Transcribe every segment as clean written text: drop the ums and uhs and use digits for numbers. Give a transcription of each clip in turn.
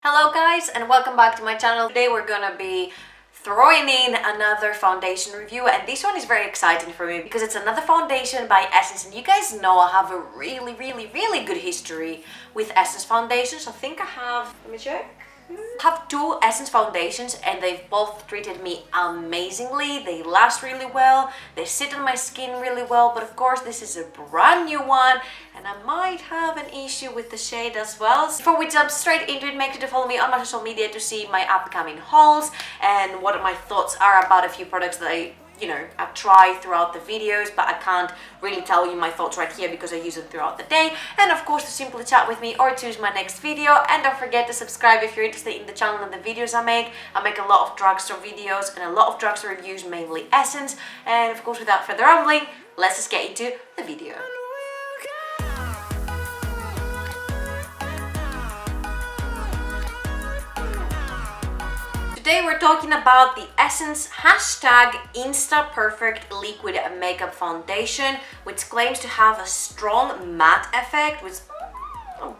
Hello guys and welcome back to my channel. Today we're gonna be throwing in another foundation review, and this one is very exciting for me because it's another foundation by Essence, and you guys know I have a really good history with Essence foundations. I think I have, let me check. I have two Essence foundations and they've both treated me amazingly. They last really well, they sit on my skin really well, but of course this is a brand new one and I might have an issue with the shade as well. So before we jump straight into it, make sure to follow me on my social media to see my upcoming hauls and what my thoughts are about a few products that I try throughout the videos, but I can't really tell you my thoughts right here because I use them throughout the day. And of course, to simply chat with me or choose my next video. And don't forget to subscribe if you're interested in the channel and the videos I make. I make a lot of drugstore videos and a lot of drugstore reviews, mainly Essence. And of course, without further rambling, let's just get into the video. Today we're talking about the Essence #Insta Perfect Liquid Makeup Foundation, which claims to have a strong matte effect, which I'm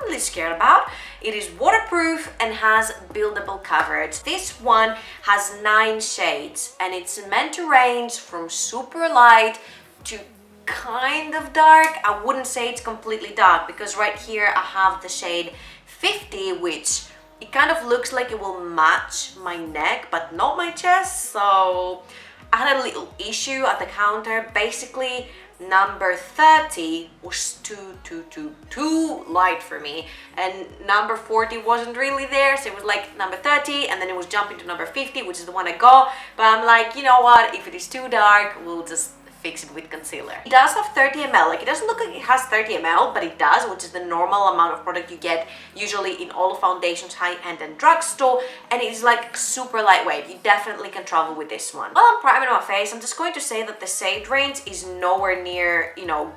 really scared about. It is waterproof and has buildable coverage. This one has 9 shades and it's meant to range from super light to kind of dark. I wouldn't say it's completely dark because right here I have the shade 50, which it kind of looks like it will match my neck, but not my chest. So I had a little issue at the counter. Basically, number 30 was too light for me, and number 40 wasn't really there. So it was like number 30, and then it was jumping to number 50, which is the one I got. But I'm like, you know what? If it is too dark, we'll just fix it with concealer. It does have 30 ml, like it doesn't look like it has 30 ml, but it does, which is the normal amount of product you get usually in all foundations, high-end and drugstore, and it is like super lightweight. You definitely can travel with this one. While I'm priming my face, I'm just going to say that the shade range is nowhere near,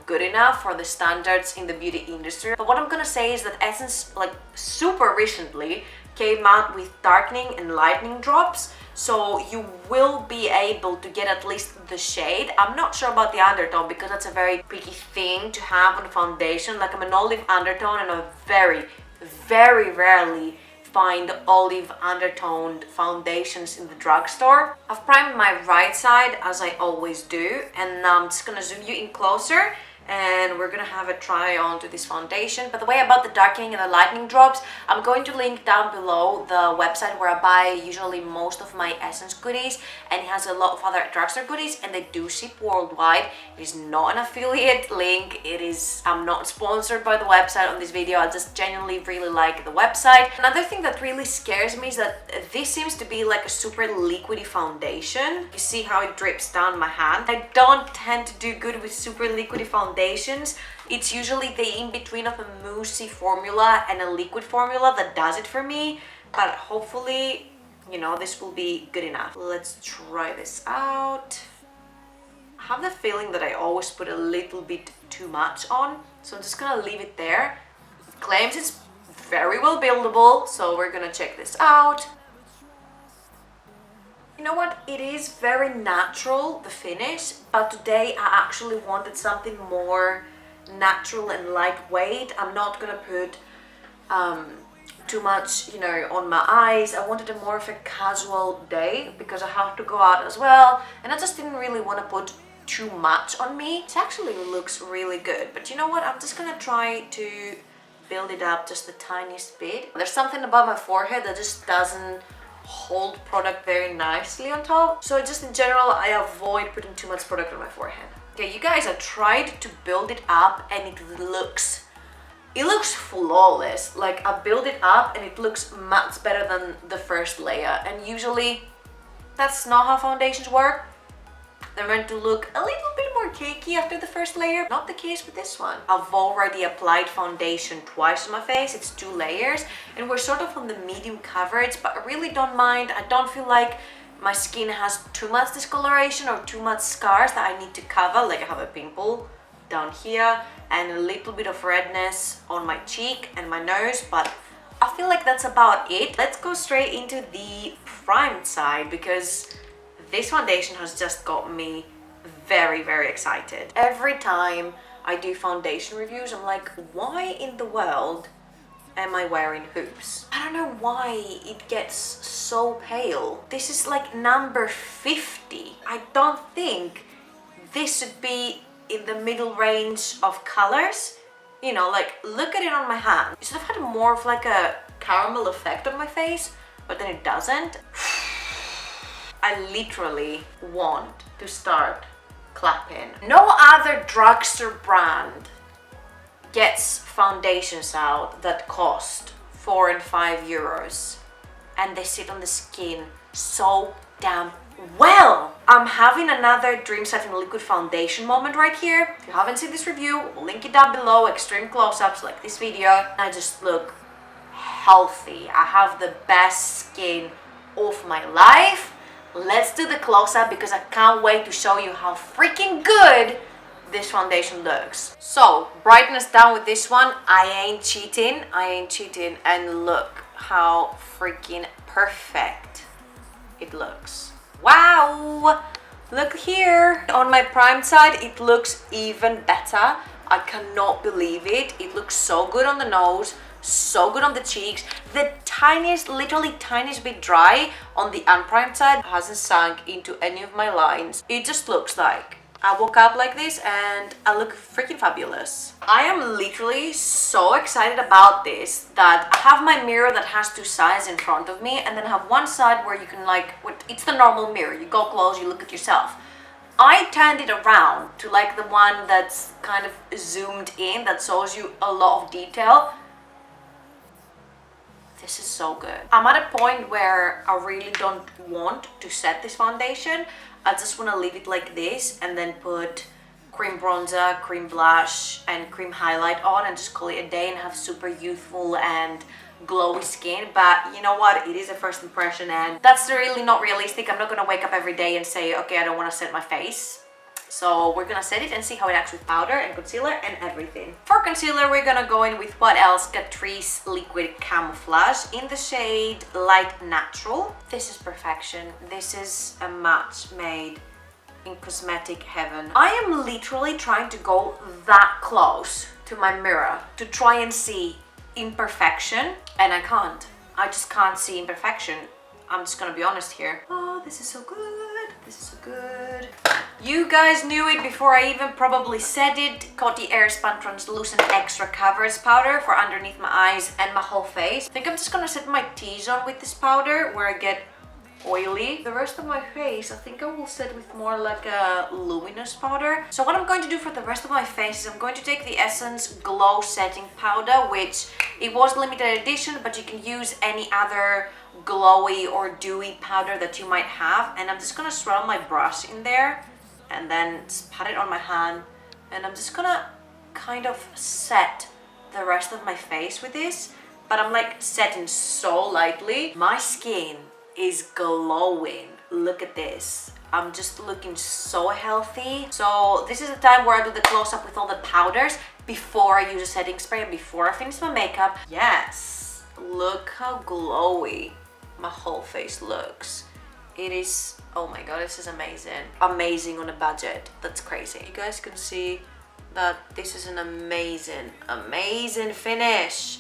good enough for the standards in the beauty industry. But what I'm gonna say is that Essence, like super recently, came out with darkening and lightening drops. So you will be able to get at least the shade. I'm not sure about the undertone because that's a very picky thing to have on foundation. Like I'm an olive undertone and I very rarely find olive undertoned foundations in the drugstore. I've primed my right side as I always do, and I'm just gonna zoom you in closer and we're gonna have a try on to this foundation. By the way, about the darkening and the lightening drops, I'm going to link down below the website where I buy usually most of my Essence goodies, and it has a lot of other drugstore goodies and they do ship worldwide. It is not an affiliate link. I'm not sponsored by the website on this video. I just genuinely really like the website. Another thing that really scares me is that this seems to be like a super liquidy foundation. You see how it drips down my hand? I don't tend to do good with super liquidy foundations. It's usually the in-between of a moussey formula and a liquid formula that does it for me, but hopefully, this will be good enough. Let's try this out. I have the feeling that I always put a little bit too much on, so I'm just gonna leave it there. It claims it's very well buildable, so we're gonna check this out. You know what, it is very natural, the finish, but today I actually wanted something more natural and lightweight. I'm not gonna put too much, on my eyes. I wanted a more of a casual day because I have to go out as well, and I just didn't really want to put too much on me. It actually looks really good, but you know what, I'm just gonna try to build it up just the tiniest bit. There's something about my forehead that just doesn't hold product very nicely on top, so just in general I avoid putting too much product on my forehead. Okay, you guys, I tried to build it up and it looks flawless. Like I build it up and it looks much better than the first layer, and usually that's not how foundations work. They're meant to look a little bit more cakey after the first layer. Not the case with this one. I've already applied foundation twice on my face. It's 2 layers and we're sort of on the medium coverage, but I really don't mind. I don't feel like my skin has too much discoloration or too much scars that I need to cover. Like I have a pimple down here and a little bit of redness on my cheek and my nose, but I feel like that's about it. Let's go straight into the primed side because this foundation has just got me very excited. Every time I do foundation reviews, I'm like, why in the world am I wearing hoops? I don't know why it gets so pale. This is like number 50. I don't think this should be in the middle range of colors. You know, like, look at it on my hand. It should have had more of like a caramel effect on my face, but then it doesn't. I literally want to start clapping. No other drugstore brand gets foundations out that cost 4 and 5 euros and they sit on the skin so damn well. I'm having another Dream Satin liquid foundation moment right here. If you haven't seen this review, we'll link it down below. Extreme close-ups like this video. I just look healthy. I have the best skin of my life. Let's do the close-up because I can't wait to show you how freaking good this foundation looks. So, brightness down with this one. I ain't cheating. And look how freaking perfect it looks. Wow! Look here. On my primed side, it looks even better. I cannot believe it. It looks so good on the nose, so good on the cheeks. The tiniest, literally tiniest bit dry on the unprimed side hasn't sunk into any of my lines. It just looks like I woke up like this and I look freaking fabulous. I am literally so excited about this that I have my mirror that has 2 sides in front of me, and then I have one side where you can like, it's the normal mirror. You go close, you look at yourself. I turned it around to like the one that's kind of zoomed in, that shows you a lot of detail. This is so good. I'm at a point where I really don't want to set this foundation. I just want to leave it like this and then put cream bronzer, cream blush and cream highlight on and just call it a day and have super youthful and glowy skin. But you know what, it is a first impression and that's really not realistic. I'm not gonna wake up every day and say, okay, I don't want to set my face. So we're gonna set it and see how it acts with powder and concealer and everything. For concealer, we're gonna go in with what else? Catrice Liquid Camouflage in the shade Light Natural. This is perfection. This is a match made in cosmetic heaven. I am literally trying to go that close to my mirror to try and see imperfection, and I can't. I just can't see imperfection. I'm just gonna be honest here. Oh, this is so good. This is so good. You guys knew it before I even probably said it. Coty Airspun Translucent Extra Coverage Powder for underneath my eyes and my whole face. I think I'm just gonna set my T-zone with this powder where I get oily. The rest of my face, I think I will set with more like a luminous powder. So what I'm going to do for the rest of my face is I'm going to take the Essence Glow Setting Powder, which it was limited edition, but you can use any other glowy or dewy powder that you might have. And I'm just gonna swirl my brush in there and then just pat it on my hand. And I'm just gonna kind of set the rest of my face with this, but I'm like setting so lightly. My skin is glowing. Look at this. I'm just looking so healthy. So this is the time where I do the close-up with all the powders before I use a setting spray and before I finish my makeup. Yes, look how glowy my whole face looks. It is, oh my god, this is amazing. Amazing on a budget. That's crazy. You guys can see that this is an amazing, amazing finish.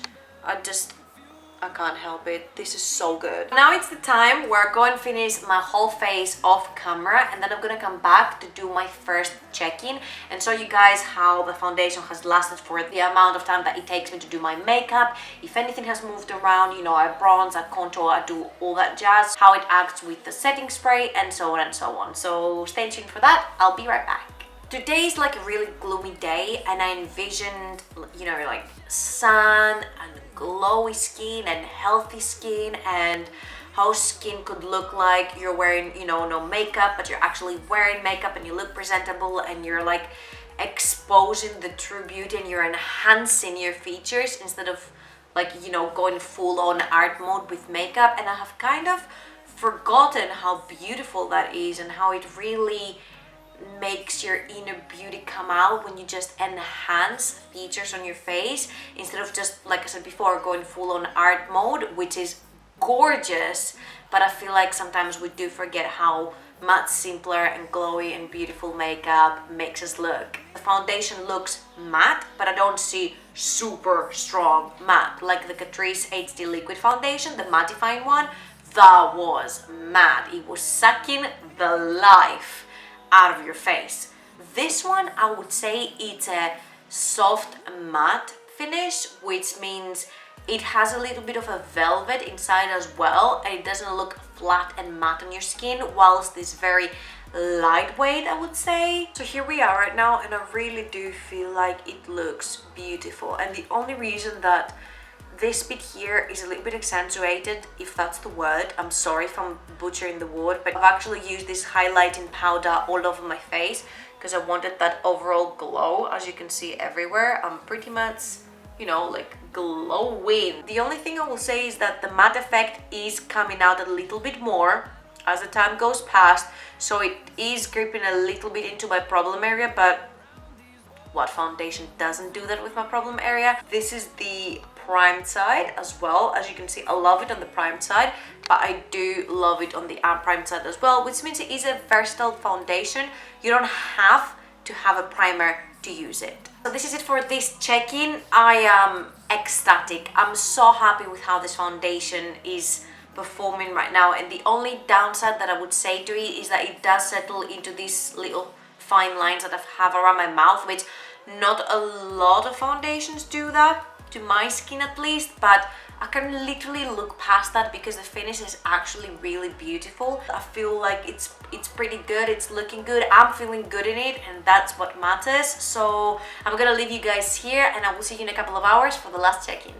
I can't help it. This is so good. Now it's the time where I go and finish my whole face off camera, and then I'm gonna come back to do my first check-in and show you guys how the foundation has lasted for the amount of time that it takes me to do my makeup. If anything has moved around, you know, I bronze, I contour, I do all that jazz, how it acts with the setting spray, and so on and so on. So stay tuned for that. I'll be right back. Today is like a really gloomy day, and I envisioned, you know, like sun and glowy skin and healthy skin, and how skin could look like you're wearing, you know, no makeup, but you're actually wearing makeup and you look presentable and you're like exposing the true beauty and you're enhancing your features instead of like, you know, going full on art mode with makeup. And I have kind of forgotten how beautiful that is and how it really makes your inner beauty come out when you just enhance features on your face instead of just, like I said before, going full on art mode, which is gorgeous, but I feel like sometimes we do forget how much simpler and glowy and beautiful makeup makes us look. The foundation looks matte, but I don't see super strong matte. Like the Catrice HD liquid foundation, the mattifying one, that was matte. It was sucking the life out of your face. This one, I would say it's a soft matte finish, which means it has a little bit of a velvet inside as well, and it doesn't look flat and matte on your skin, whilst it's very lightweight, I would say. So here we are right now, and I really do feel like it looks beautiful. And the only reason that this bit here is a little bit accentuated, if that's the word, I'm sorry if I'm butchering the word, but I've actually used this highlighting powder all over my face because I wanted that overall glow. As you can see everywhere, I'm pretty much, you know, like glowing. The only thing I will say is that the matte effect is coming out a little bit more as the time goes past, so it is gripping a little bit into my problem area, but what foundation doesn't do that with my problem area? This is the primed side as well. As you can see, I love it on the primed side, but I do love it on the unprimed side as well, which means it is a versatile foundation. You don't have to have a primer to use it. So this is it for this check-in. I am ecstatic. I'm so happy with how this foundation is performing right now, and the only downside that I would say to it is that it does settle into these little fine lines that I have around my mouth, which not a lot of foundations do that, to my skin at least, but I can literally look past that because the finish is actually really beautiful. I feel like it's pretty good, it's looking good, I'm feeling good in it, and that's what matters. So I'm gonna leave you guys here, and I will see you in a couple of hours for the last check-in.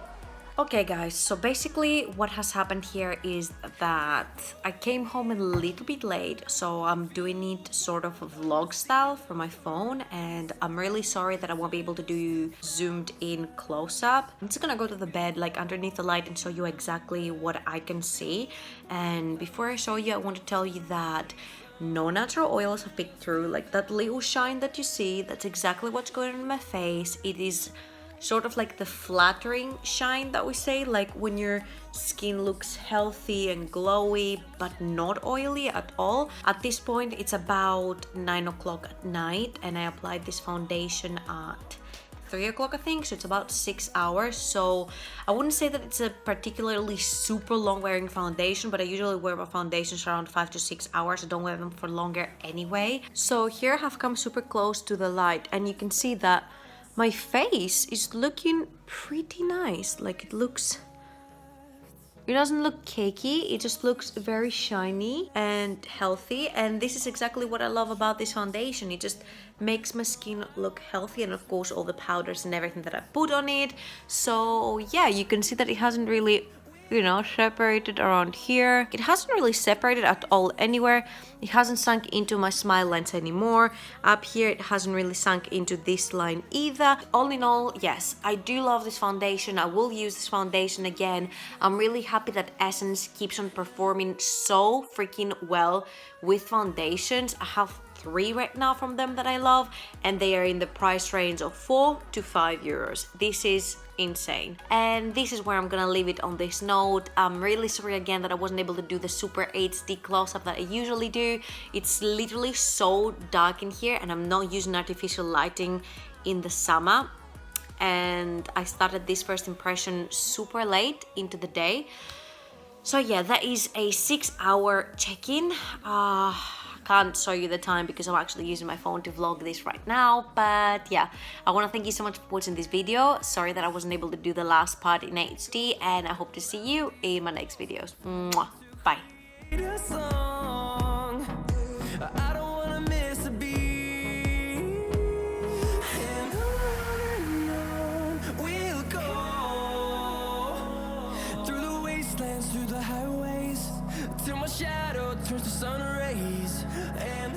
Okay guys, so basically what has happened here is that I came home a little bit late, so I'm doing it sort of vlog style from my phone, and I'm really sorry that I won't be able to do zoomed in close-up. I'm just gonna go to the bed like underneath the light and show you exactly what I can see. And before I show you, I want to tell you that no natural oils have picked through. Like that little shine that you see, that's exactly what's going on in my face. It is sort of like the flattering shine that we say, like when your skin looks healthy and glowy but not oily at all. At this point it's about 9 o'clock at night, and I applied this foundation at 3 o'clock I think, so it's about 6 hours. So I wouldn't say that it's a particularly super long wearing foundation, but I usually wear my foundations around 5 to 6 hours. I don't wear them for longer anyway. So here I have come super close to the light, and you can see that my face is looking pretty nice. Like it doesn't look cakey, it just looks very shiny and healthy, and this is exactly what I love about this foundation. It just makes my skin look healthy, and of course all the powders and everything that I put on it. So yeah, you can see that it hasn't really, you know, separated around here. It hasn't really separated at all anywhere. It hasn't sunk into my smile lines anymore. Up here it hasn't really sunk into this line either. All in all, yes, I do love this foundation. I will use this foundation again. I'm really happy that Essence keeps on performing so freaking well with foundations. I have 3 right now from them that I love, and they are in the price range of 4 to 5 euros. This is insane. And this is where I'm gonna leave it on this note. I'm really sorry again that I wasn't able to do the super HD close-up that I usually do. It's literally so dark in here, and I'm not using artificial lighting in the summer, and I started this first impression super late into the day. So yeah, that is a 6-hour check-in. Can't show you the time because I'm actually using my phone to vlog this right now, but yeah, I want to thank you so much for watching this video. Sorry that I wasn't able to do the last part in HD, and I hope to see you in my next videos. Mwah. Bye. Till my shadow turns to sun rays, and